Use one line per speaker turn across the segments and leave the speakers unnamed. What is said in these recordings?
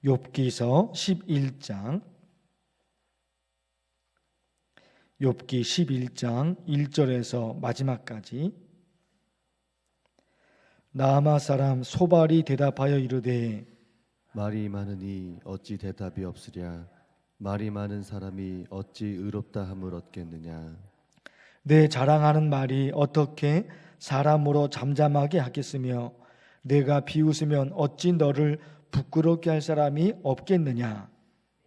욥기서 11장 1절에서 마지막까지. 나아마 사람 소발이 대답하여 이르되
말이 많으니 어찌 대답이 없으랴. 말이 많은 사람이 어찌 의롭다 함을 얻겠느냐.
내 자랑하는 말이 어떻게 사람으로 잠잠하게 하겠으며 내가 비웃으면 어찌 너를 부끄럽게 할 사람이 없겠느냐.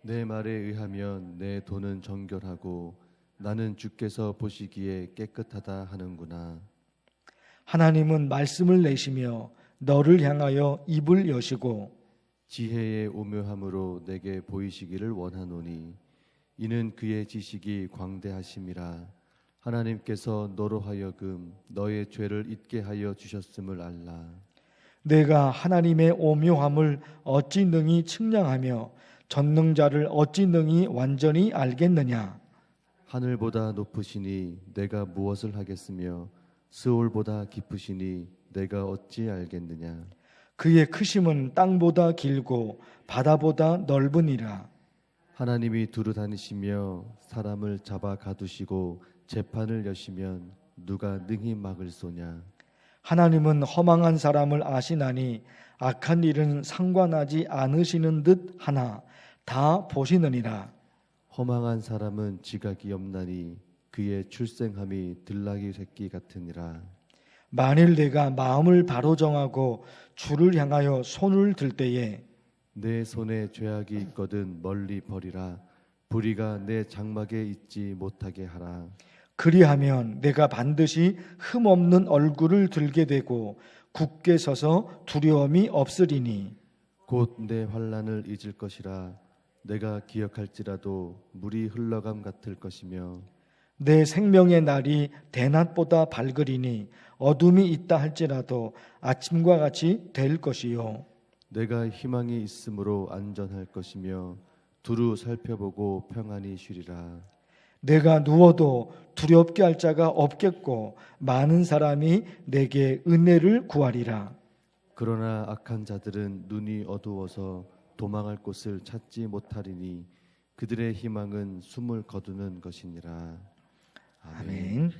내 말에 의하면 내 돈은 정결하고 나는 주께서 보시기에 깨끗하다 하는구나.
하나님은 말씀을 내시며 너를 향하여 입을 여시고
지혜의 오묘함으로 내게 보이시기를 원하노니 이는 그의 지식이 광대하심이라. 하나님께서 너로 하여금 너의 죄를 잊게 하여 주셨음을 알라.
내가 하나님의 오묘함을 어찌 능히 측량하며 전능자를 어찌 능히 완전히 알겠느냐.
하늘보다 높으시니 내가 무엇을 하겠으며 스올보다 깊으시니 내가 어찌 알겠느냐.
그의 크심은 땅보다 길고 바다보다 넓으니라.
하나님이 두루 다니시며 사람을 잡아 가두시고 재판을 여시면 누가 능히 막을 소냐.
하나님은 허망한 사람을 아시나니 악한 일은 상관하지 않으시는 듯 하나 다 보시느니라.
허망한 사람은 지각이 없나니 그의 출생함이 들나귀 새끼 같으니라.
만일 내가 마음을 바로 정하고 주를 향하여 손을 들 때에
내 손에 죄악이 있거든 멀리 버리라. 불의가 내 장막에 있지 못하게 하라.
그리하면 내가 반드시 흠없는 얼굴을 들게 되고 굳게 서서 두려움이 없으리니
곧 내 환난을 잊을 것이라. 내가 기억할지라도 물이 흘러감 같을 것이며
내 생명의 날이 대낮보다 밝으리니 어둠이 있다 할지라도 아침과 같이 될 것이요.
내가 희망이 있으므로 안전할 것이며 두루 살펴보고 평안히 쉬리라.
내가 누워도 두렵게 할 자가 없겠고 많은 사람이 내게 은혜를 구하리라.
그러나 악한 자들은 눈이 어두워서 도망할 곳을 찾지 못하리니 그들의 희망은 숨을 거두는 것이니라. 아멘.
아멘.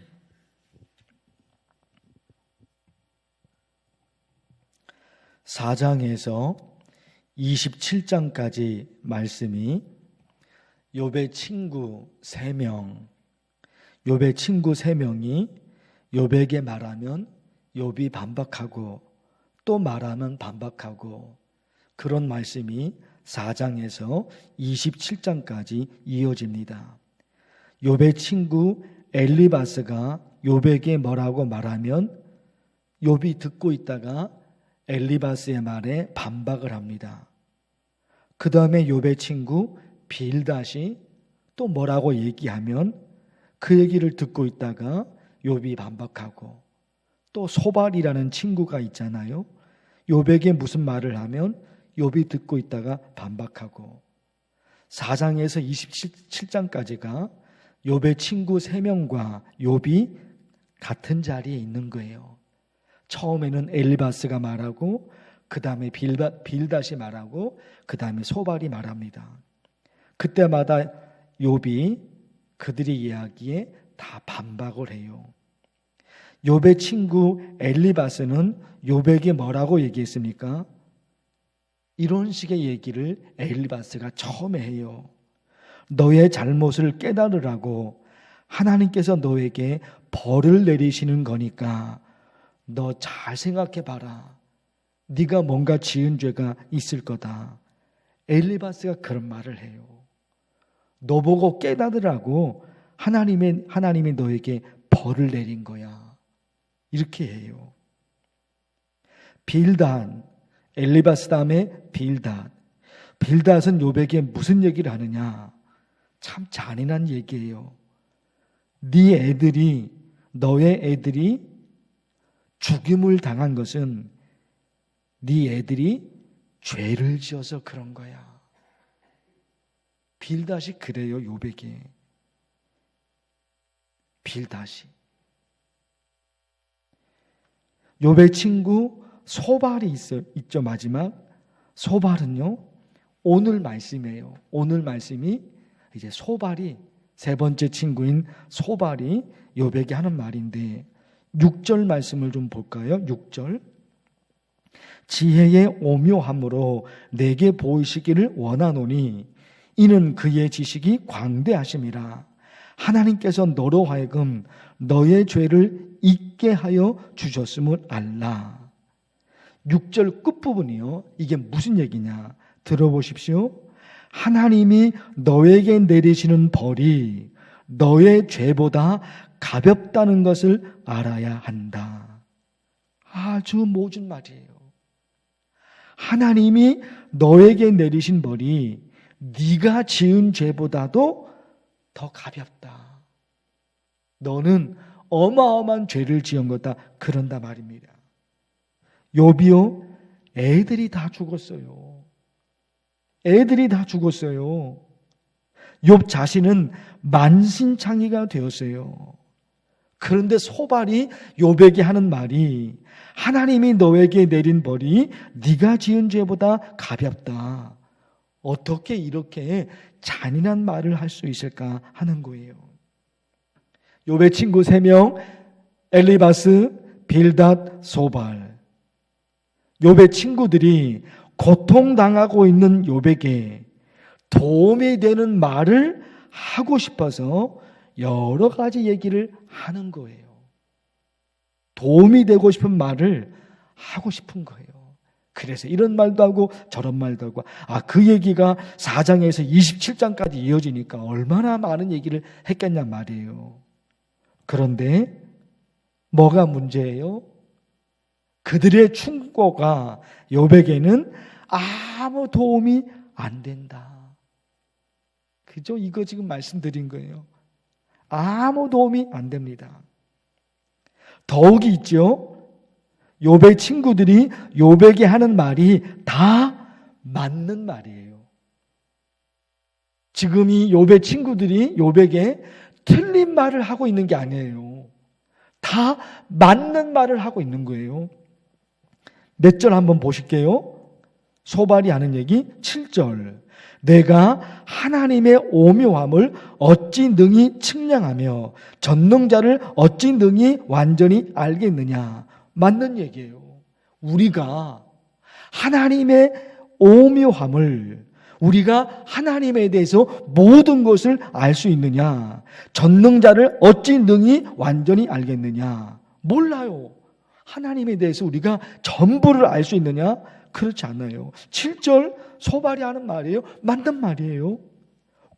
4장에서 27장까지 말씀이 욥의 친구 3명, 욥의 친구 3명이 욥에게 말하면 욥이 반박하고 또 말하면 반박하고 그런 말씀이 4장에서 27장까지 이어집니다. 욥의 친구 엘리바스가 욥에게 뭐라고 말하면 욥이 듣고 있다가 엘리바스의 말에 반박을 합니다. 그 다음에 욥의 친구 빌닷이 또 뭐라고 얘기하면 그 얘기를 듣고 있다가 욥이 반박하고 또 소발이라는 친구가 있잖아요. 욥에게 무슨 말을 하면 욥이 듣고 있다가 반박하고 4장에서 27장까지가 욥의 친구 3명과 욥이 같은 자리에 있는 거예요. 처음에는 엘리바스가 말하고 그 다음에 빌닷이 말하고 그 다음에 소발이 말합니다. 그때마다 욥이 그들의 이야기에 다 반박을 해요. 욥의 친구 엘리바스는 욥에게 뭐라고 얘기했습니까? 이런 식의 얘기를 엘리바스가 처음에 해요. 너의 잘못을 깨달으라고 하나님께서 너에게 벌을 내리시는 거니까 너 잘 생각해 봐라. 네가 뭔가 지은 죄가 있을 거다. 엘리바스가 그런 말을 해요. 너 보고 깨닫으라고 하나님이 너에게 벌을 내린 거야. 이렇게 해요. 빌닷, 엘리바스 다음에 빌닷. 빌닷은 욥에게 무슨 얘기를 하느냐? 참 잔인한 얘기예요. 너의 애들이 죽임을 당한 것은 네 애들이 죄를 지어서 그런 거야. 빌닷이 그래요, 욥에게. 빌닷이. 욥의 친구 소발이 있죠. 마지막 소발은요, 오늘 말씀이에요. 오늘 말씀이 이제 소발이, 세 번째 친구인 소발이 욥에게 하는 말인데, 6절 말씀을 좀 볼까요? 6절. 지혜의 오묘함으로 내게 보이시기를 원하노니 이는 그의 지식이 광대하심이라. 하나님께서 너로 하여금 너의 죄를 잊게 하여 주셨음을 알라. 6절 끝부분이요, 이게 무슨 얘기냐 들어보십시오. 하나님이 너에게 내리시는 벌이 너의 죄보다 가볍다는 것을 알아야 한다. 아주 모진 말이에요. 하나님이 너에게 내리신 벌이 네가 지은 죄보다도 더 가볍다. 너는 어마어마한 죄를 지은 거다. 그런다 말입니다. 욥이요, 애들이 다 죽었어요. 애들이 다 죽었어요. 욥 자신은 만신창이가 되었어요. 그런데 소발이 욥에게 하는 말이, 하나님이 너에게 내린 벌이 네가 지은 죄보다 가볍다. 어떻게 이렇게 잔인한 말을 할 수 있을까 하는 거예요. 욥의 친구 3명, 엘리바스, 빌닷, 소발. 욥의 친구들이 고통당하고 있는 욥에게 도움이 되는 말을 하고 싶어서 여러 가지 얘기를 하는 거예요. 도움이 되고 싶은 말을 하고 싶은 거예요. 그래서 이런 말도 하고 저런 말도 하고, 그 얘기가 4장에서 27장까지 이어지니까 얼마나 많은 얘기를 했겠냐 말이에요. 그런데 뭐가 문제예요? 그들의 충고가 욥에게는 아무 도움이 안 된다. 그죠? 이거 지금 말씀드린 거예요. 아무 도움이 안 됩니다. 더욱이 있죠. 욥의 친구들이 욥에게 하는 말이 다 맞는 말이에요. 지금 이 욥의 친구들이 욥에게 틀린 말을 하고 있는 게 아니에요. 다 맞는 말을 하고 있는 거예요. 몇 절 한번 보실게요. 소발이 하는 얘기 7절. 내가 하나님의 오묘함을 어찌 능히 측량하며 전능자를 어찌 능히 완전히 알겠느냐. 맞는 얘기예요. 우리가 하나님의 오묘함을, 우리가 하나님에 대해서 모든 것을 알 수 있느냐. 전능자를 어찌 능히 완전히 알겠느냐. 몰라요. 하나님에 대해서 우리가 전부를 알 수 있느냐? 그렇지 않아요. 7절 소발이 하는 말이에요. 맞는 말이에요.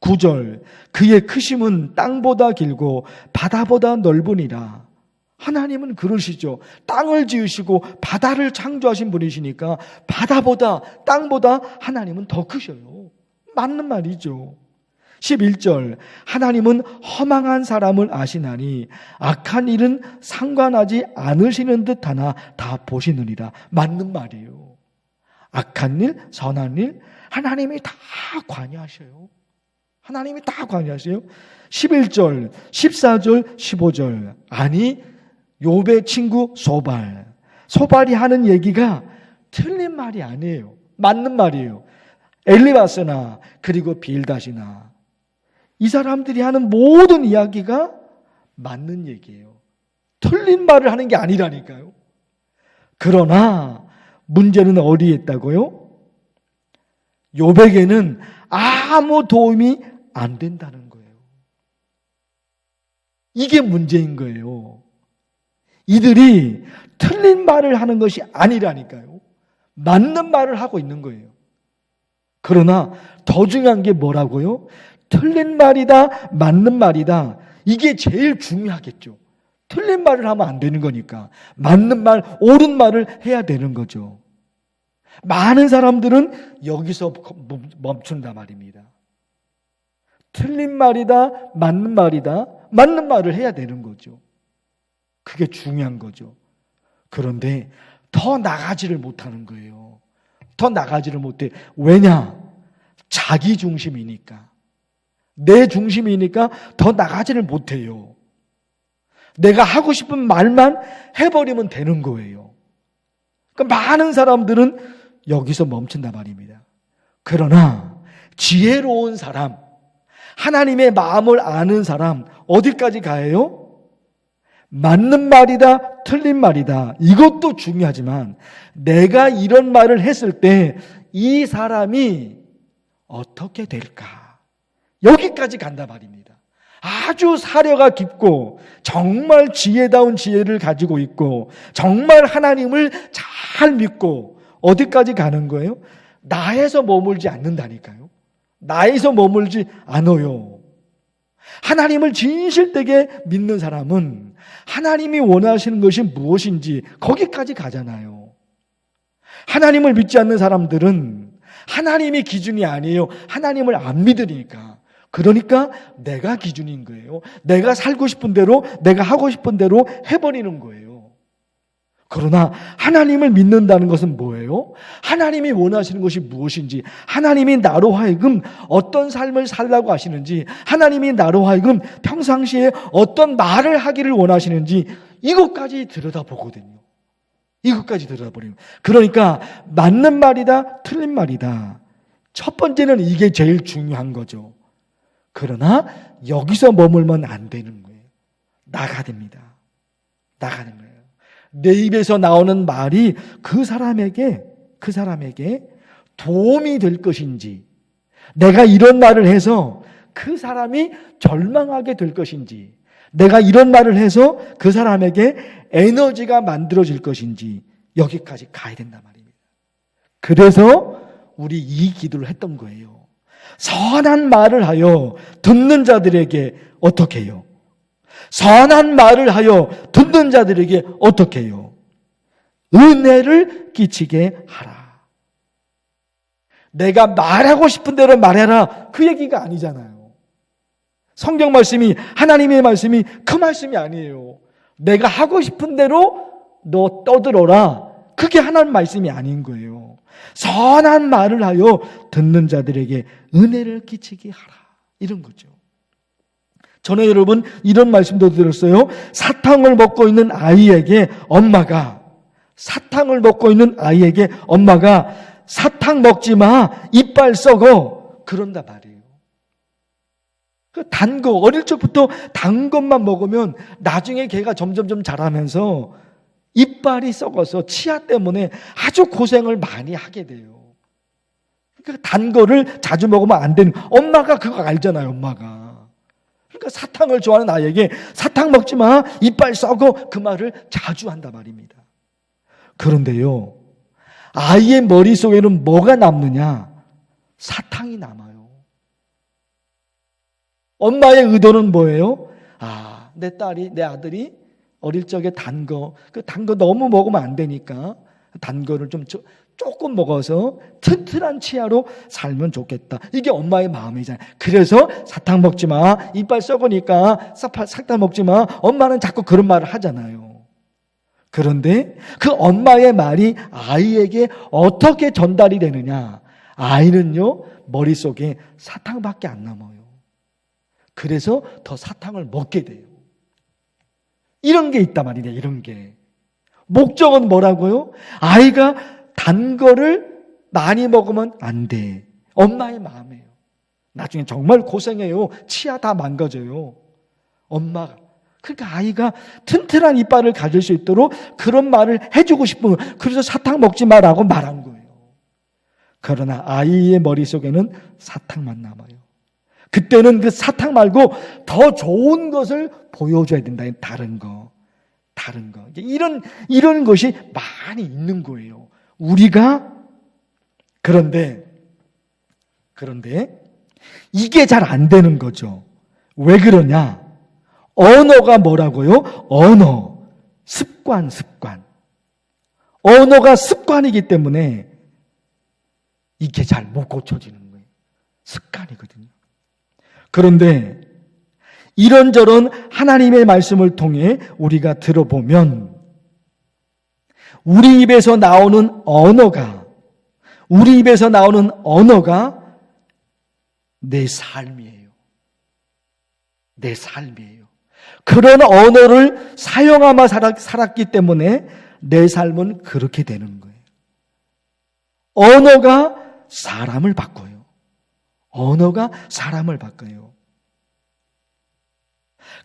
9절 그의 크심은 땅보다 길고 바다보다 넓으니라. 하나님은 그러시죠. 땅을 지으시고 바다를 창조하신 분이시니까 바다보다, 땅보다 하나님은 더 크셔요. 맞는 말이죠. 11절 하나님은 허망한 사람을 아시나니 악한 일은 상관하지 않으시는 듯하나 다 보시느니라. 맞는 말이에요. 악한 일, 선한 일 하나님이 다 관여하셔요. 하나님이 다 관여하세요. 11절, 14절, 15절. 아니 욥의 친구 소발이 하는 얘기가 틀린 말이 아니에요. 맞는 말이에요. 엘리바스나 그리고 빌닷이나 이 사람들이 하는 모든 이야기가 맞는 얘기예요. 틀린 말을 하는 게 아니라니까요. 그러나 문제는 어디에 있다고요? 욥에게는 아무 도움이 안 된다는 거예요. 이게 문제인 거예요. 이들이 틀린 말을 하는 것이 아니라니까요. 맞는 말을 하고 있는 거예요. 그러나 더 중요한 게 뭐라고요? 틀린 말이다, 맞는 말이다. 이게 제일 중요하겠죠. 틀린 말을 하면 안 되는 거니까 맞는 말, 옳은 말을 해야 되는 거죠. 많은 사람들은 여기서 멈춘다 말입니다. 틀린 말이다, 맞는 말이다, 맞는 말을 해야 되는 거죠. 그게 중요한 거죠. 그런데 더 나가지를 못하는 거예요. 더 나가지를 못해. 왜냐? 자기 중심이니까. 내 중심이니까 더 나가지를 못해요. 내가 하고 싶은 말만 해버리면 되는 거예요. 그러니까 많은 사람들은 여기서 멈춘단 말입니다. 그러나 지혜로운 사람, 하나님의 마음을 아는 사람 어디까지 가요? 맞는 말이다, 틀린 말이다. 이것도 중요하지만 내가 이런 말을 했을 때 이 사람이 어떻게 될까? 여기까지 간단 말입니다. 아주 사려가 깊고 정말 지혜다운 지혜를 가지고 있고 정말 하나님을 잘 믿고 어디까지 가는 거예요? 나에서 머물지 않는다니까요. 나에서 머물지 않아요. 하나님을 진실되게 믿는 사람은 하나님이 원하시는 것이 무엇인지 거기까지 가잖아요. 하나님을 믿지 않는 사람들은 하나님이 기준이 아니에요. 하나님을 안 믿으니까. 그러니까 내가 기준인 거예요. 내가 살고 싶은 대로, 내가 하고 싶은 대로 해버리는 거예요. 그러나 하나님을 믿는다는 것은 뭐예요? 하나님이 원하시는 것이 무엇인지, 하나님이 나로 하여금 어떤 삶을 살라고 하시는지, 하나님이 나로 하여금 평상시에 어떤 말을 하기를 원하시는지 이것까지 들여다보거든요. 이것까지 들여다버리면. 그러니까 맞는 말이다, 틀린 말이다. 첫 번째는 이게 제일 중요한 거죠. 그러나 여기서 머물면 안 되는 거예요. 나가야 됩니다. 나가는 거예요. 내 입에서 나오는 말이 그 사람에게 도움이 될 것인지, 내가 이런 말을 해서 그 사람이 절망하게 될 것인지, 내가 이런 말을 해서 그 사람에게 에너지가 만들어질 것인지 여기까지 가야 된단 말입니다. 그래서 우리 이 기도를 했던 거예요. 선한 말을 하여 듣는 자들에게 어떻게 해요? 선한 말을 하여 듣는 자들에게 어떻게 해요? 은혜를 끼치게 하라. 내가 말하고 싶은 대로 말해라. 그 얘기가 아니잖아요. 성경 말씀이, 하나님의 말씀이 그 말씀이 아니에요. 내가 하고 싶은 대로 너 떠들어라. 그게 하나님 말씀이 아닌 거예요. 선한 말을 하여 듣는 자들에게 은혜를 끼치게 하라. 이런 거죠. 전에 여러분 이런 말씀도 들었어요. 사탕을 먹고 있는 아이에게 엄마가 사탕 먹지 마. 이빨 썩어. 그런단 말이에요. 그 단 거, 어릴 적부터 단 것만 먹으면 나중에 걔가 점점점 자라면서 이빨이 썩어서 치아 때문에 아주 고생을 많이 하게 돼요. 그 단 거를 자주 먹으면 안 되는, 엄마가 그거 알잖아요, 엄마가. 그러니까 사탕을 좋아하는 아이에게 사탕 먹지 마, 이빨 썩어. 그 말을 자주 한단 말입니다. 그런데요, 아이의 머릿속에는 뭐가 남느냐? 사탕이 남아요. 엄마의 의도는 뭐예요? 내 딸이, 내 아들이 어릴 적에 단 거 너무 먹으면 안 되니까 단 거를 좀 조금 먹어서 튼튼한 치아로 살면 좋겠다. 이게 엄마의 마음이잖아요. 그래서 사탕 먹지 마. 이빨 썩으니까 사탕 먹지 마. 엄마는 자꾸 그런 말을 하잖아요. 그런데 그 엄마의 말이 아이에게 어떻게 전달이 되느냐? 아이는요, 머릿속에 사탕밖에 안 남아요. 그래서 더 사탕을 먹게 돼요. 이런 게 있단 말이냐, 이런 게. 목적은 뭐라고요? 아이가 단 거를 많이 먹으면 안 돼. 엄마의 마음이에요. 나중에 정말 고생해요. 치아 다 망가져요. 엄마가. 그러니까 아이가 튼튼한 이빨을 가질 수 있도록 그런 말을 해주고 싶은 거예요. 그래서 사탕 먹지 마라고 말한 거예요. 그러나 아이의 머릿속에는 사탕만 남아요. 그때는 그 사탕 말고 더 좋은 것을 보여줘야 된다. 다른 거. 이런 것이 많이 있는 거예요. 우리가, 그런데, 이게 잘 안 되는 거죠. 왜 그러냐? 언어가 뭐라고요? 언어. 습관. 언어가 습관이기 때문에 이게 잘 못 고쳐지는 거예요. 습관이거든요. 그런데 이런저런 하나님의 말씀을 통해 우리가 들어보면 우리 입에서 나오는 언어가 내 삶이에요. 그런 언어를 사용하며 살았기 때문에 내 삶은 그렇게 되는 거예요. 언어가 사람을 바꿔요. 언어가 사람을 바꿔요.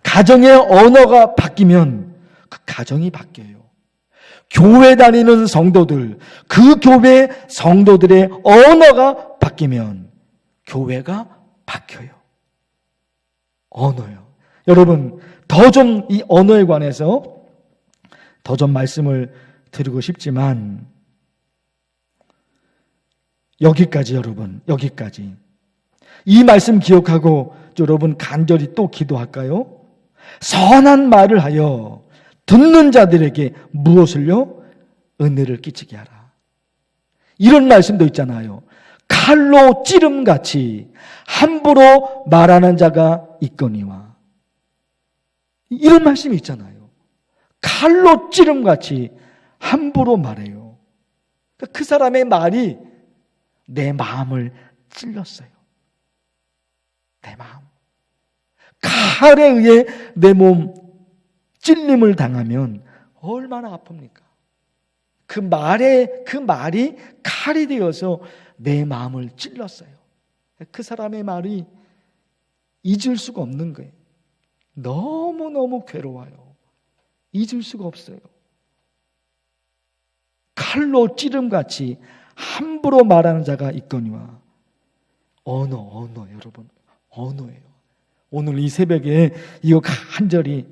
가정의 언어가 바뀌면 그 가정이 바뀌어요. 교회 다니는 성도들, 그 교회 성도들의 언어가 바뀌면 교회가 바뀌어요. 언어요. 여러분, 더 좀 이 언어에 관해서 더 좀 말씀을 드리고 싶지만 여기까지 여러분, 여기까지. 이 말씀 기억하고 여러분 간절히 또 기도할까요? 선한 말을 하여 듣는 자들에게 무엇을요? 은혜를 끼치게 하라. 이런 말씀도 있잖아요. 칼로 찌름같이 함부로 말하는 자가 있거니와. 이런 말씀이 있잖아요. 칼로 찌름같이 함부로 말해요. 그 사람의 말이 내 마음을 찔렀어요. 내 마음. 칼에 의해 내 몸 찔림을 당하면 얼마나 아픕니까? 그 말이 칼이 되어서 내 마음을 찔렀어요. 그 사람의 말이 잊을 수가 없는 거예요. 너무너무 괴로워요. 잊을 수가 없어요. 칼로 찌름같이 함부로 말하는 자가 있거니와. 언어 여러분, 언어예요. 오늘 이 새벽에 이거 간절히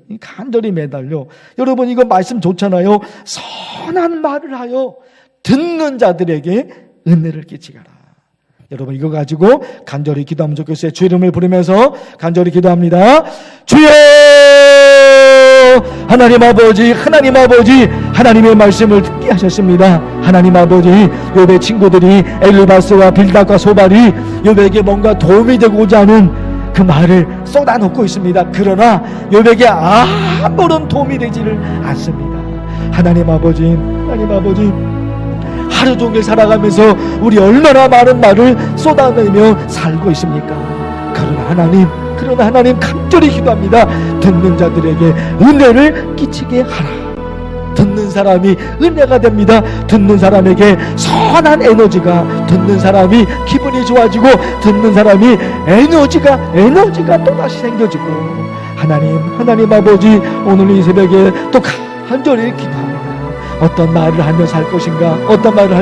매달려. 여러분, 이거 말씀 좋잖아요. 선한 말을 하여 듣는 자들에게 은혜를 끼치게 하라. 여러분, 이거 가지고 간절히 기도하면 좋겠어요. 주 이름을 부르면서 간절히 기도합니다. 주여! 하나님 아버지, 하나님의 말씀을 듣게 하셨습니다. 하나님 아버지, 욥의 친구들이 엘리바스와 빌닷과 소발이 욥에게 뭔가 도움이 되고자 하는 그 말을 쏟아놓고 있습니다. 그러나 욥에게 아무런 도움이 되지를 않습니다. 하나님 아버지, 하루 종일 살아가면서 우리 얼마나 많은 말을 쏟아내며 살고 있습니까? 그러나 하나님 간절히 기도합니다. 듣는 자들에게 은혜를 끼치게 하라. 듣는 사람이 은혜가 됩니다. 듣는 사람에게 선한 에너지가, 듣는 사람이 기분이 좋아지고, 듣는 사람이 에너지가 또다시 생겨지고. 하나님 아버지, 오늘 이 새벽에 또 간절히 기도합니다. 어떤 말을 하며 살 것인가? 어떤 말을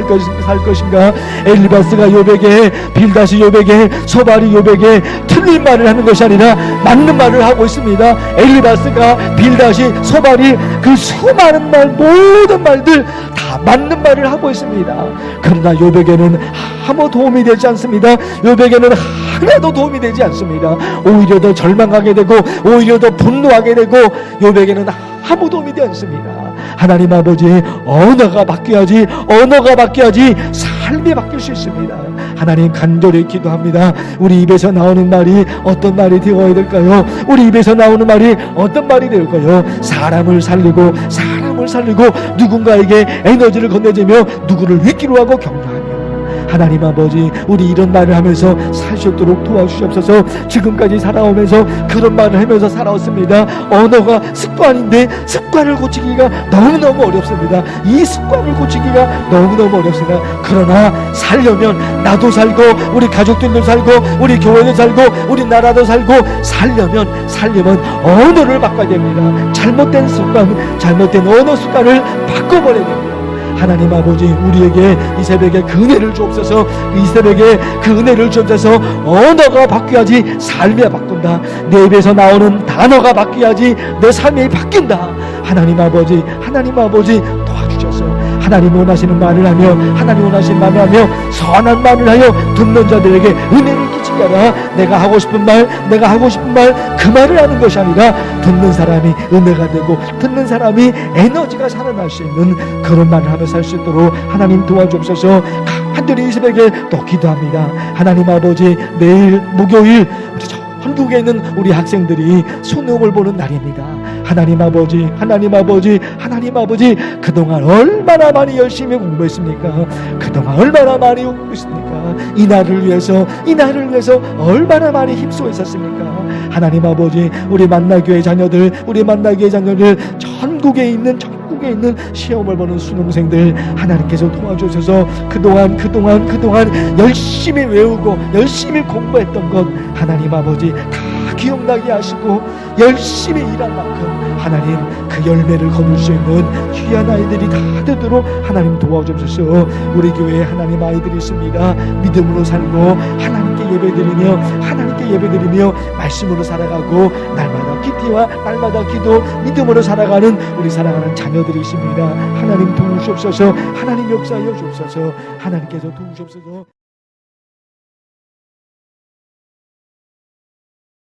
살 것인가? 엘리바스가 욥에게, 빌닷이 욥에게, 소발이 욥에게 틀린 말을 하는 것이 아니라 맞는 말을 하고 있습니다. 엘리바스가, 빌닷이, 소발이 그 수많은 말, 모든 말들 다 맞는 말을 하고 있습니다. 그러나 욥에게는 아무 도움이 되지 않습니다. 욥에게는 하나도 도움이 되지 않습니다. 오히려 더 절망하게 되고, 오히려 더 분노하게 되고, 욥에게는 아무 도움이 되지 않습니다. 하나님 아버지, 언어가 바뀌어야지 삶이 바뀔 수 있습니다. 하나님, 간절히 기도합니다. 우리 입에서 나오는 말이 어떤 말이 되어야 될까요? 우리 입에서 나오는 말이 어떤 말이 될까요? 사람을 살리고 누군가에게 에너지를 건네주며 누구를 위기로 하고 격려하며. 하나님 아버지, 우리 이런 말을 하면서 살 수 있도록 도와주시옵소서. 지금까지 살아오면서 그런 말을 하면서 살아왔습니다. 언어가 습관인데 습관을 고치기가 너무너무 어렵습니다. 이 습관을 고치기가 너무너무 어렵습니다. 그러나 살려면 나도 살고, 우리 가족들도 살고, 우리 교회도 살고, 우리 나라도 살고, 살려면 언어를 바꿔야 됩니다. 잘못된 언어 습관을 바꿔버려야 됩니다. 하나님 아버지, 우리에게 이 새벽에 그 은혜를 주옵소서. 이 새벽에 그 은혜를 주옵소서. 언어가 바뀌어야지 삶이 바꾼다. 내 입에서 나오는 단어가 바뀌어야지 내 삶이 바뀐다. 하나님 아버지 도와주셔서 하나님 원하시는 말을 하며 선한 말을 하여 듣는 자들에게 은혜를 끼치게 하라. 내가 하고 싶은 말 그 말을 하는 것이 아니라 듣는 사람이 은혜가 되고, 듣는 사람이 에너지가 살아날 수 있는 그런 말을 하며 살 수 있도록 하나님 도와주옵소서. 간절히 이 새벽에 또 기도합니다. 하나님 아버지, 내일 목요일 우리 전국에 있는 우리 학생들이 수능을 보는 날입니다. 하나님 아버지, 하나님 아버지, 하나님 아버지, 그동안 얼마나 많이 열심히 공부했습니까? 그동안 얼마나 많이 공부했습니까? 이 날을 위해서 얼마나 많이 힘쓰셨습니까? 하나님 아버지, 우리 만나교회 자녀들, 전국에 있는 시험을 보는 수능생들 하나님께서 도와주셔서 그동안 열심히 외우고 열심히 공부했던 것 하나님 아버지 다 기억나게 하시고 열심히 일한 만큼 하나님 그 열매를 거둘 수 있는 귀한 아이들이 다 되도록 하나님 도와주셔서 우리 교회에 하나님 아이들이 있습니다. 믿음으로 살고 하나님께 예배드리며 말씀으로 살아가고 날마다 기티와 날마다 기도 믿음으로 살아가는 우리 사랑하는 자녀들이 있습니다. 하나님 도우시옵소서. 하나님 역사하여 주옵소서. 하나님께서 도우시옵소서.